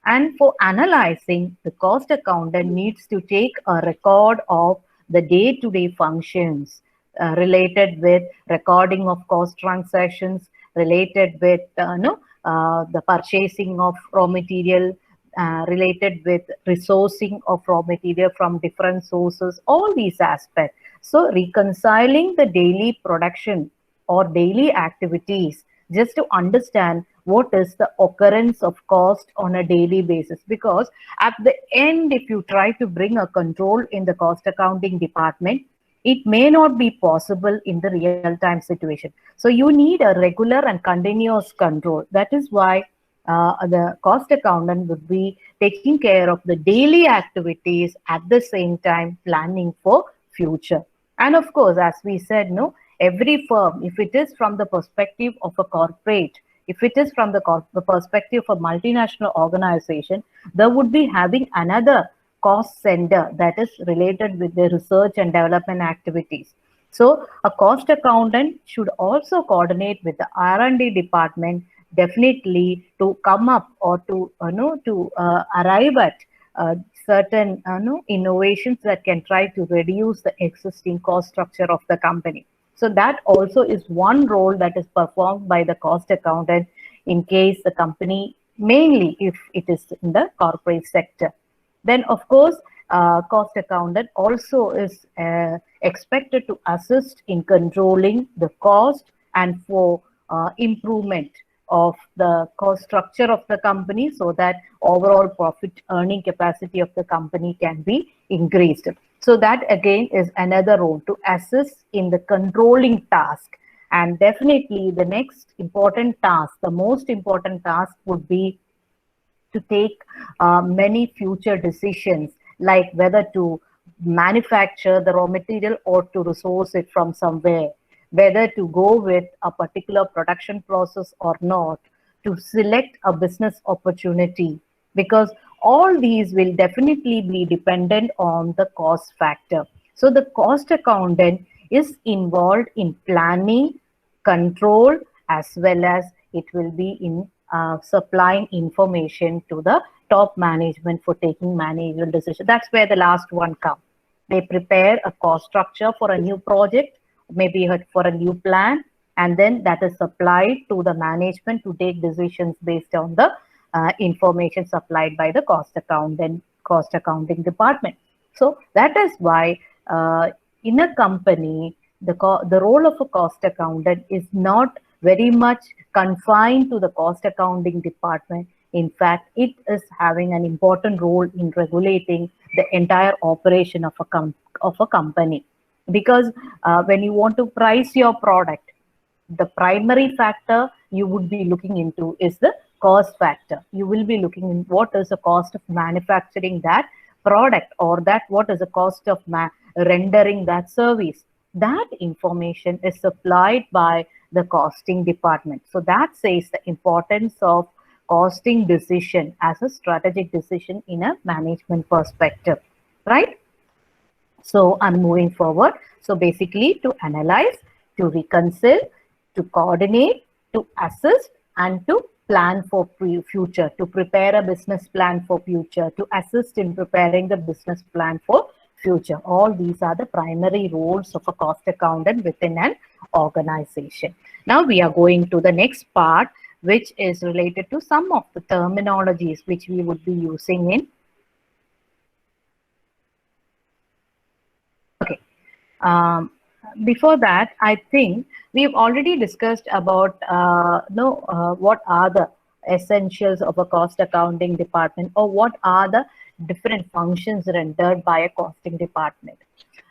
And for analyzing, the cost accountant needs to take a record of the day-to-day functions related with recording of cost transactions, related with the purchasing of raw material, related with resourcing of raw material from different sources, all these aspects. So reconciling the daily production or daily activities just to understand what is the occurrence of cost on a daily basis, because at the end, if you try to bring a control in the cost accounting department, it may not be possible in the real time situation. So you need a regular and continuous control. That is why the cost accountant would be taking care of the daily activities, at the same time planning for future. And of course, as we said, no, every firm, if it is from the perspective of a corporate, if it is from the perspective of a multinational organization, they would be having another cost center that is related with the research and development activities. So a cost accountant should also coordinate with the R&D department, definitely, to come up or to arrive at certain innovations that can try to reduce the existing cost structure of the company. So that also is one role that is performed by the cost accountant in case the company, mainly if it is in the corporate sector. Then, of course, cost accountant also is expected to assist in controlling the cost and for improvement of the cost structure of the company, so that overall profit earning capacity of the company can be increased. So that again is another role to assist in the controlling task. And definitely the next important task, the most important task would be to take many future decisions, like whether to manufacture the raw material or to resource it from somewhere, whether to go with a particular production process or not, to select a business opportunity, because all these will definitely be dependent on the cost factor. So the cost accountant is involved in planning, control, as well as it will be in supplying information to the top management for taking managerial decisions. That's where the last one comes. They prepare a cost structure for a new project, maybe for a new plan, and then that is supplied to the management to take decisions based on the information supplied by the cost accounting department. So that is why in a company, the role of a cost accountant is not very much confined to the cost accounting department. In fact, it is having an important role in regulating the entire operation of a company. Because when you want to price your product, the primary factor you would be looking into is the cost factor. You will be looking in what is the cost of manufacturing that product, or that what is the cost of rendering that service. That information is supplied by the costing department. So that says the importance of costing decision as a strategic decision in a management perspective, right? So I'm moving forward. So basically, to analyze, to reconcile, to coordinate, to assist, and to plan for future, to prepare a business plan for future, to assist in preparing the business plan for future. All these are the primary roles of a cost accountant within an organization. Now we are going to the next part, which is related to some of the terminologies which we would be using in. Okay. Before that, I think we've already discussed about what are the essentials of a cost accounting department, or what are the different functions rendered by a costing department.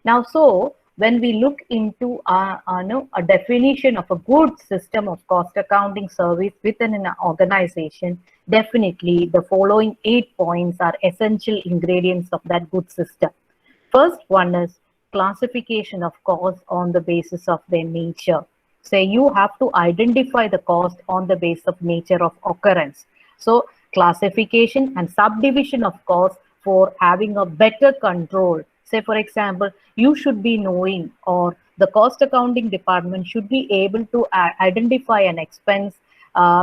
Now, so when we look into a definition of a good system of cost accounting service within an organization, definitely the following 8 points are essential ingredients of that good system. First one is classification of costs on the basis of their nature. Say you have to identify the cost on the basis of nature of occurrence. So classification and subdivision of costs for having a better control. Say, for example, you should be knowing, or the cost accounting department should be able to identify an expense,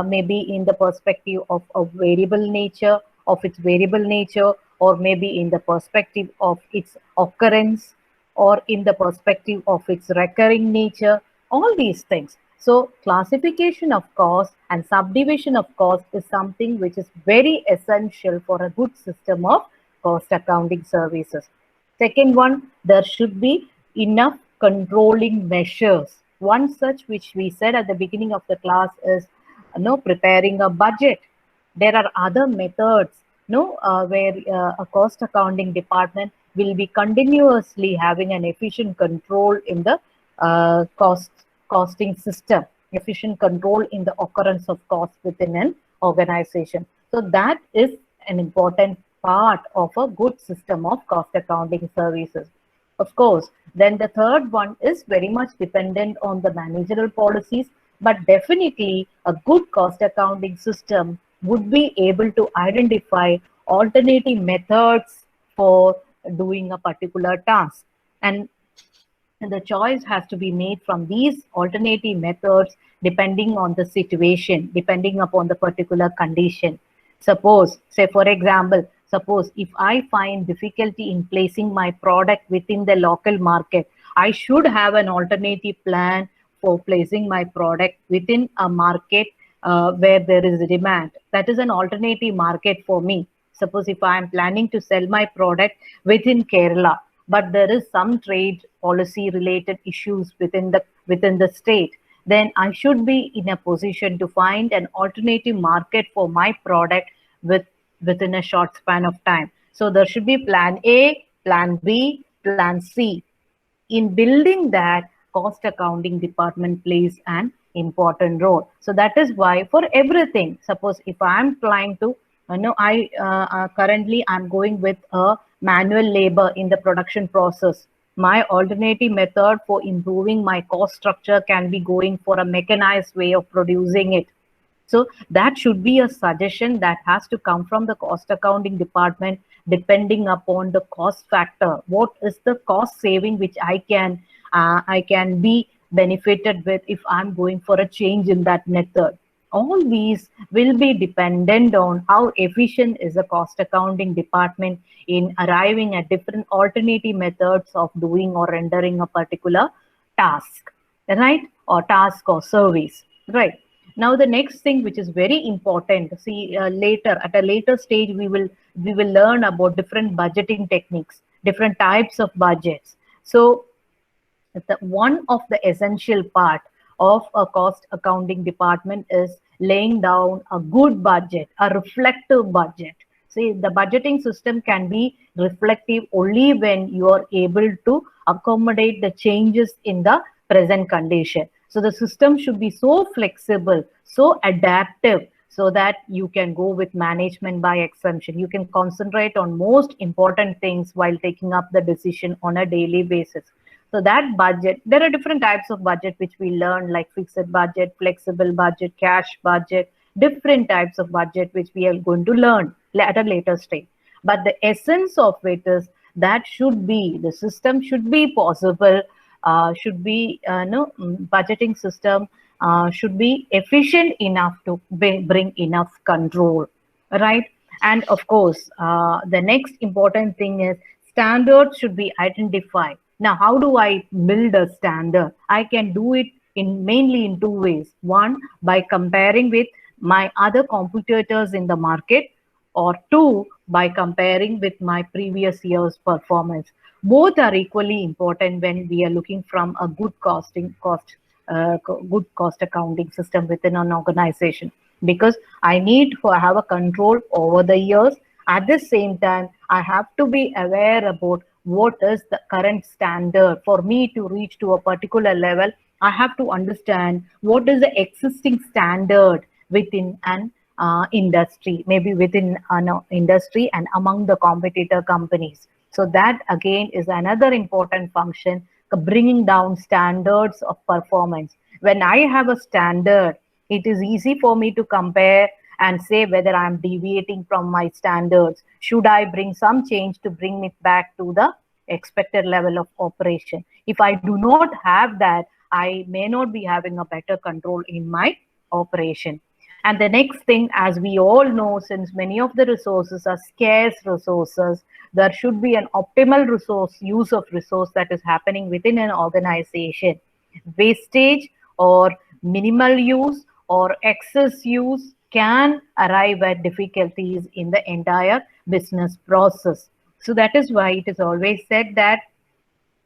maybe in the perspective of a variable nature, of its variable nature, or maybe in the perspective of its occurrence, or in the perspective of its recurring nature, all these things. So classification of cost and subdivision of cost is something which is very essential for a good system of cost accounting services. Second one, there should be enough controlling measures. One such which we said at the beginning of the class is preparing a budget. There are other methods where a cost accounting department will be continuously having an efficient control in the costing system, efficient control in the occurrence of costs within an organization. So that is an important part of a good system of cost accounting services. Of course, then the third one is very much dependent on the managerial policies, but definitely a good cost accounting system would be able to identify alternative methods for doing a particular task. And the choice has to be made from these alternative methods depending on the situation, depending upon the particular condition. Suppose, say for example, suppose if I find difficulty in placing my product within the local market, I should have an alternative plan for placing my product within a market where there is demand. That is an alternative market for me. Suppose if I am planning to sell my product within Kerala, but there is some trade policy related issues within the state, then I should be in a position to find an alternative market for my product within a short span of time. So there should be plan A, plan B, plan C. In building that, cost accounting department plays an important role. So that is why for everything, suppose if I'm trying to currently I'm going with a manual labor in the production process. My alternative method for improving my cost structure can be going for a mechanized way of producing it. So that should be a suggestion that has to come from the cost accounting department, depending upon the cost factor. What is the cost saving which I can be benefited with if I'm going for a change in that method? All these will be dependent on how efficient is the cost accounting department in arriving at different alternative methods of doing or rendering a particular task, right? Or task or service, right? Now the next thing which is very important, see later at a later stage we will learn about different budgeting techniques, different types of budgets. So one of the essential part of a cost accounting department is laying down a good budget, a reflective budget. See, the budgeting system can be reflective only when you are able to accommodate the changes in the present condition. So the system should be so flexible, so adaptive, so that you can go with management by exemption. You can concentrate on most important things while taking up the decision on a daily basis. So that budget, there are different types of budget which we learn, like fixed budget, flexible budget, cash budget, different types of budget which we are going to learn at a later stage. But the essence of it is that the system should be possible, budgeting system should be efficient enough to bring enough control, right? And of course, the next important thing is standards should be identified. Now, how do I build a standard? I can do it mainly in two ways. One, by comparing with my other competitors in the market, or two, by comparing with my previous year's performance. Both are equally important when we are looking from a good cost accounting system within an organization, because I need to have a control over the years. At the same time, I have to be aware about what is the current standard. For me to reach to a particular level, I have to understand what is the existing standard within an industry, maybe within an industry and among the competitor companies. So that again is another important function, bringing down standards of performance. When I have a standard, it is easy for me to compare and say whether I'm deviating from my standards. Should I bring some change to bring it back to the expected level of operation? If I do not have that, I may not be having a better control in my operation. And the next thing, as we all know, since many of the resources are scarce resources, there should be an optimal resource use of resource that is happening within an organization. Wastage or minimal use or excess use can arrive at difficulties in the entire business process. So that is why it is always said that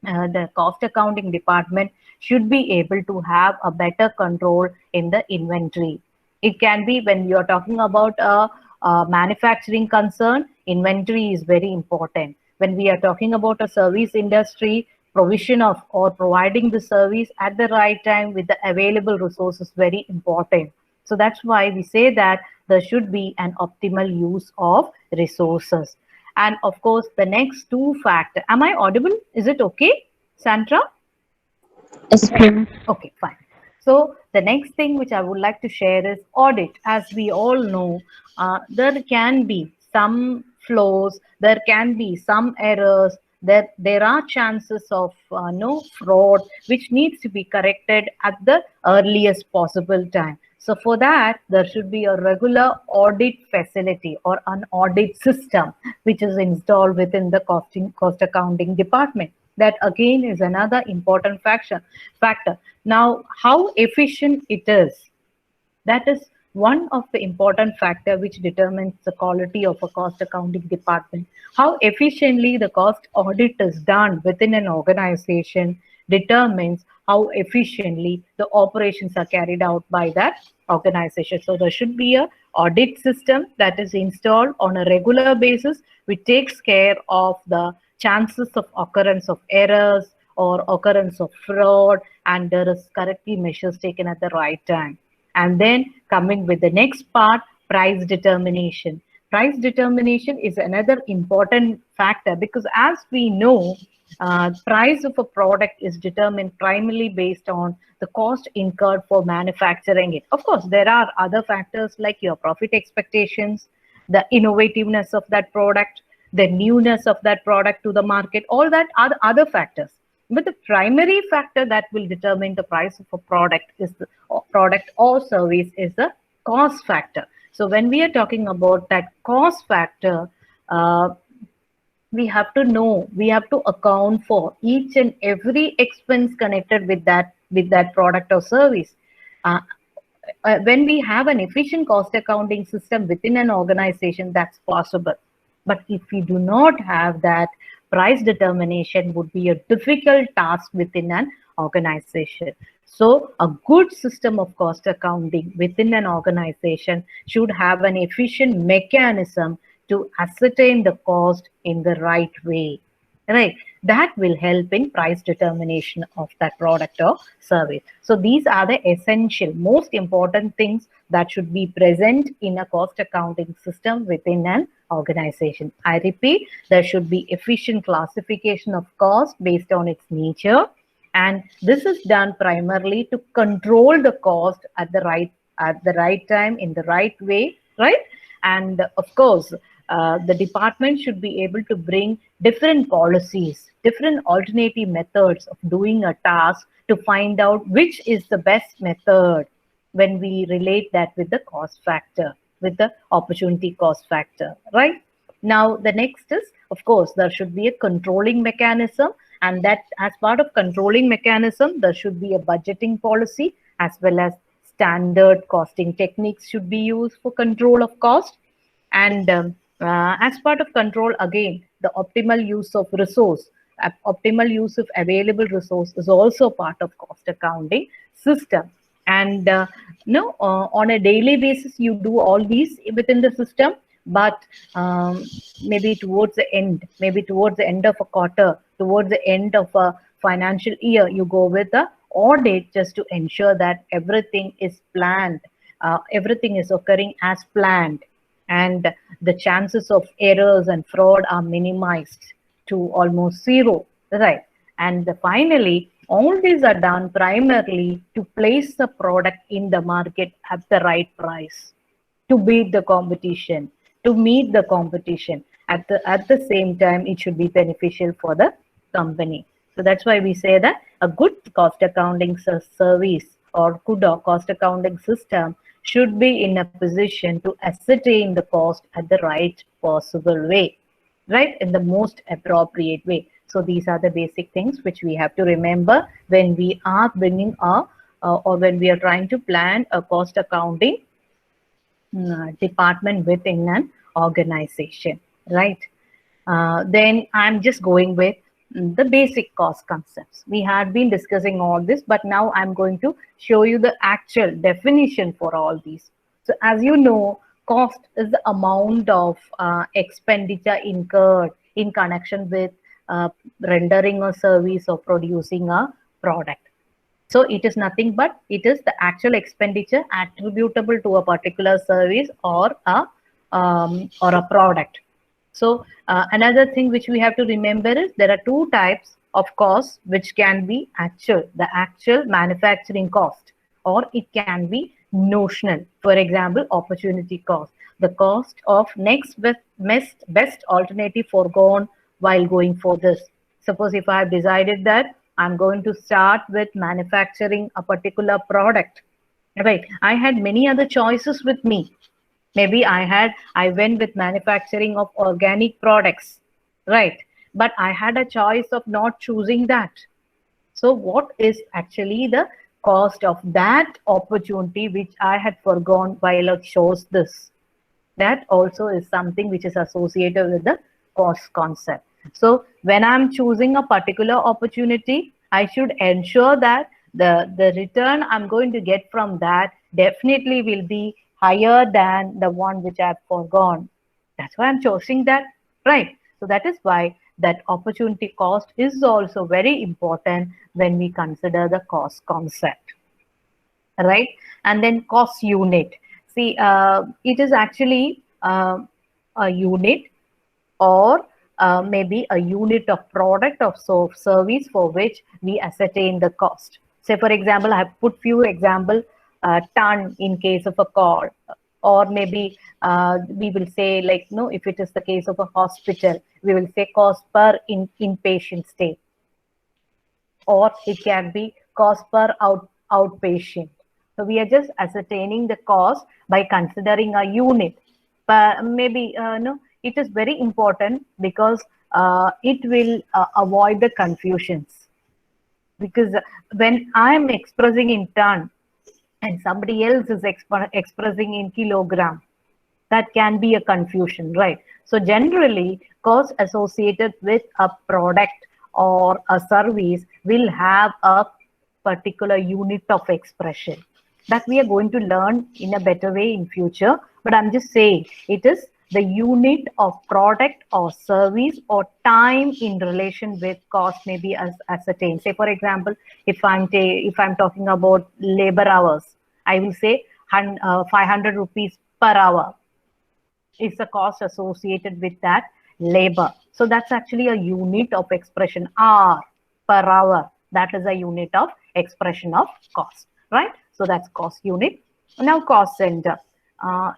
the cost accounting department should be able to have a better control in the inventory. It can be when you're talking about a manufacturing concern, inventory is very important. When we are talking about a service industry, provision of or providing the service at the right time with the available resources very important. So that's why we say that there should be an optimal use of resources. And of course, the next two factor. Am I audible? Is it okay, Sandra? Yes, ma'am. Okay, fine. So the next thing which I would like to share is audit. As we all know, there can be some flaws, there can be some errors, there are chances of no fraud, which needs to be corrected at the earliest possible time. So for that, there should be a regular audit facility or an audit system, which is installed within the cost accounting department. That again is another important factor. Now, how efficient it is, that is one of the important factor which determines the quality of a cost accounting department. How efficiently the cost audit is done within an organization determines how efficiently the operations are carried out by that organization. So there should be a audit system that is installed on a regular basis, which takes care of the chances of occurrence of errors or occurrence of fraud, and there is correctly measures taken at the right time. And then coming with the next part, price determination. Price determination is another important factor, because as we know, price of a product is determined primarily based on the cost incurred for manufacturing it. Of course, there are other factors like your profit expectations, the innovativeness of that product, the newness of that product to the market, all that are other factors. But the primary factor that will determine the price of a product is the product or service is the cost factor. So when we are talking about that cost factor, uh, we have to know, we have to account for each and every expense connected with that product or service. Uh, when we have an efficient cost accounting system within an organization, that's possible. But if we do not have that, price determination would be a difficult task within an organization. So a good system of cost accounting within an organization should have an efficient mechanism to ascertain the cost in the right way, right? That will help in price determination of that product or service. So these are the essential, most important things that should be present in a cost accounting system within an organization. I repeat, there should be efficient classification of cost based on its nature, and this is done primarily to control the cost at the right time in the right way, right? And of course, the department should be able to bring different policies, different alternative methods of doing a task to find out which is the best method when we relate that with the cost factor, with the opportunity cost factor, right? Now, the next is, of course, there should be a controlling mechanism, and that as part of controlling mechanism, there should be a budgeting policy as well as standard costing techniques should be used for control of cost. And as part of control, again, the optimal use of resource, optimal use of available resource is also part of cost accounting system. And no, on a daily basis, you do all these within the system, but maybe towards the end of a quarter, towards the end of a financial year, you go with the audit just to ensure that everything is planned, everything is occurring as planned, and the chances of errors and fraud are minimized to almost zero, right? And finally, all these are done primarily to place the product in the market at the right price, to beat the competition, to meet the competition. At the same time, it should be beneficial for the company. So that's why we say that a good cost accounting service or good cost accounting system should be in a position to ascertain the cost at the right possible way, right, in the most appropriate way. So these are the basic things which we have to remember when we are bringing or when we are trying to plan a cost accounting department within an organization, right? Then I'm just going with the basic cost concepts. We had been discussing all this, but now I'm going to show you the actual definition for all these. So as you know, cost is the amount of expenditure incurred in connection with rendering a service or producing a product. So it is nothing but it is the actual expenditure attributable to a particular service or a product. So another thing which we have to remember is there are two types of costs which can be the actual manufacturing cost, or it can be notional. For example, opportunity cost, the cost of next best alternative foregone while going for this. Suppose if I have decided that I'm going to start with manufacturing a particular product, right? I had many other choices with me. Maybe I went with manufacturing of organic products, right? But I had a choice of not choosing that. So what is actually the cost of that opportunity which I had forgone while I chose this? That also is something which is associated with the cost concept. So when I'm choosing a particular opportunity, I should ensure that the return I'm going to get from that definitely will be higher than the one which I've forgone. That's why I'm choosing that, right? So that is why that opportunity cost is also very important when we consider the cost concept, right? And then cost unit. See, it is actually a unit or maybe a unit of product or service for which we ascertain the cost. Say, for example, I have put few example, ton in case of a car, or maybe we will say like, no, if it is the case of a hospital, we will say cost per inpatient stay, or it can be cost per outpatient. So we are just ascertaining the cost by considering a unit. But maybe no, it is very important because it will avoid the confusions. Because when I am expressing in ton and somebody else is expressing in kilogram, that can be a confusion, right? So generally, cost associated with a product or a service will have a particular unit of expression that we are going to learn in a better way in future. But I'm just saying it is the unit of product or service or time in relation with cost may be ascertained. Say, for example, if I'm talking about labor hours, I will say 500 rupees per hour is the cost associated with that labor. So that's actually a unit of expression, hour per hour. That is a unit of expression of cost, right? So that's cost unit. Now cost center.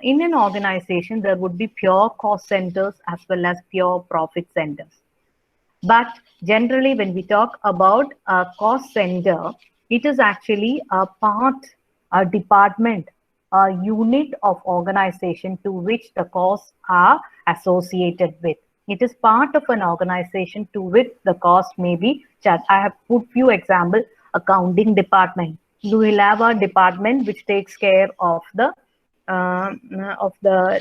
In an organization, there would be pure cost centers as well as pure profit centers. But generally, when we talk about a cost center, it is actually a part, a department, a unit of organization to which the costs are associated with. It is part of an organization to which the cost may be charged. I have put few examples. Accounting department. You will have a department which takes care of the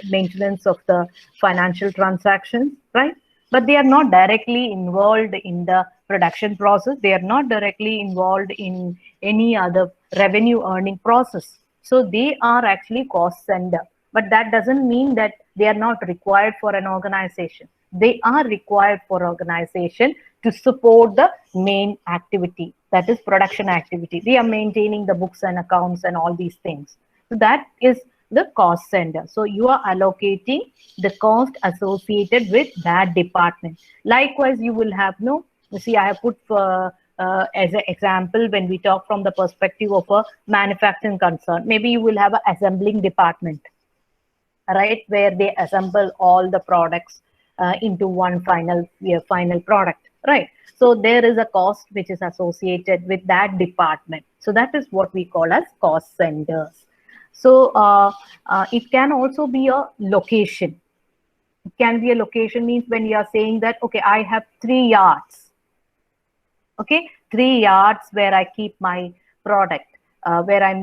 maintenance of the financial transactions, right? But they are not directly involved in the production process. They are not directly involved in any other revenue earning process. So they are actually cost center. But that doesn't mean that they are not required for an organization. They are required for organization to support the main activity, that is production activity. They are maintaining the books and accounts and all these things. So that is the cost center. So you are allocating the cost associated with that department. Likewise, you will have you see, I have put as an example when we talk from the perspective of a manufacturing concern. Maybe you will have an assembling department, right, where they assemble all the products into one final product, right? So there is a cost which is associated with that department. So that is what we call as cost centers. So it can also be a location. It can be a location means when you are saying that, okay, I have 3 yards. Okay, 3 yards where I keep my product, where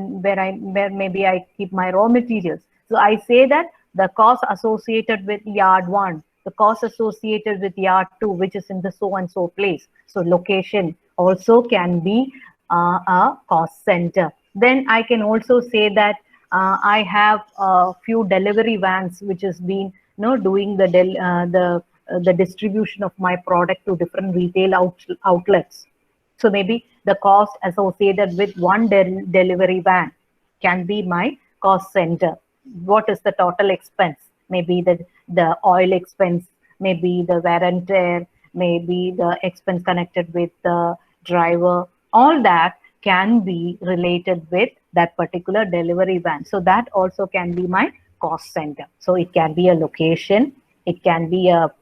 maybe I keep my raw materials. So I say that the cost associated with yard 1, the cost associated with yard 2, which is in the so and so place. So location also can be a cost center. Then I can also say that I have a few delivery vans which has been doing the distribution of my product to different retail outlets. So maybe the cost associated with one delivery van can be my cost center. What is the total expense? Maybe the oil expense, maybe the wear and tear, maybe the expense connected with the driver. All that can be related with that particular delivery van. So that also can be my cost center. So it can be a location, it can be a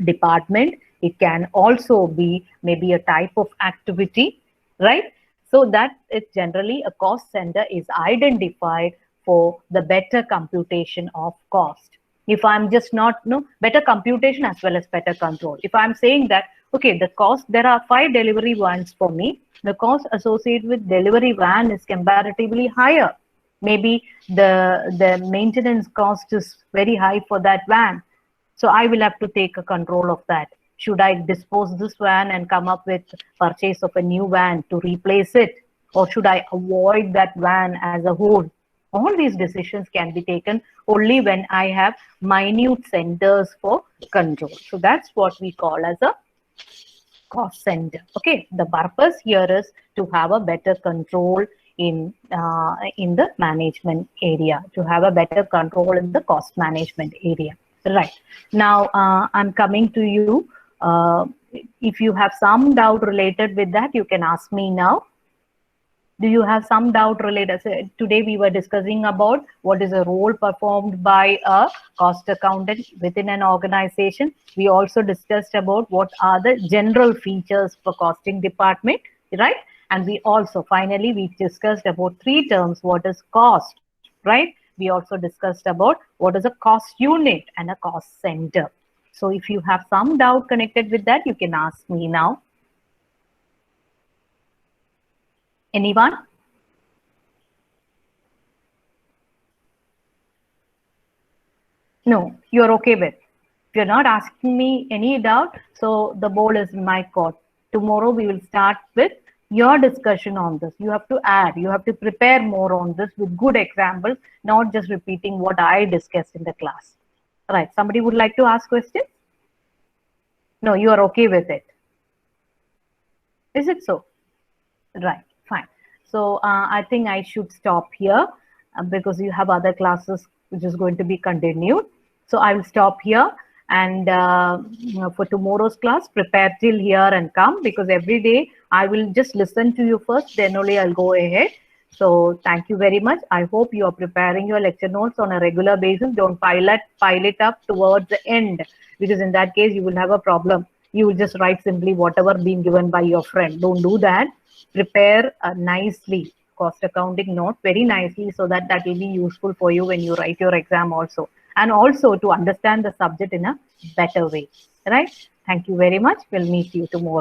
department, it can also be maybe a type of activity, right? So that is generally a cost center is identified for the better computation of cost. If I'm just not, better computation as well as better control. If I'm saying that, okay, the cost, there are 5 delivery vans for me, the cost associated with delivery van is comparatively higher. Maybe the maintenance cost is very high for that van. So I will have to take a control of that. Should I dispose this van and come up with purchase of a new van to replace it? Or should I avoid that van as a whole? All these decisions can be taken only when I have minute centers for control. So that's what we call as a cost center. Okay, the purpose here is to have a better control in the management area, to have a better control in the cost management area. Right. Now, I'm coming to you. If you have some doubt related with that, you can ask me now. Do you have some doubt related? So today we were discussing about what is a role performed by a cost accountant within an organization. We also discussed about what are the general features for costing department, right? And we also, finally, we discussed about 3 terms. What is cost, right? We also discussed about what is a cost unit and a cost center. So if you have some doubt connected with that, you can ask me now. Anyone? No, you're okay with. If you're not asking me any doubt, so the ball is in my court. Tomorrow we will start with your discussion on this. You have to add, you have to prepare more on this with good examples, not just repeating what I discussed in the class. Right, somebody would like to ask questions? No, you are okay with it. Is it so? Right, fine. So I think I should stop here because you have other classes which is going to be continued. So I will stop here, and for tomorrow's class, prepare till here and come, because every day I will just listen to you first, then only I'll go ahead. So thank you very much. I hope you are preparing your lecture notes on a regular basis. Don't pile it up towards the end, because in that case you will have a problem. You will just write simply whatever been given by your friend. Don't do that. Prepare nicely cost accounting note very nicely, so that will be useful for you when you write your exam also, and also to understand the subject in a better way, right? Thank you very much. We'll meet you tomorrow.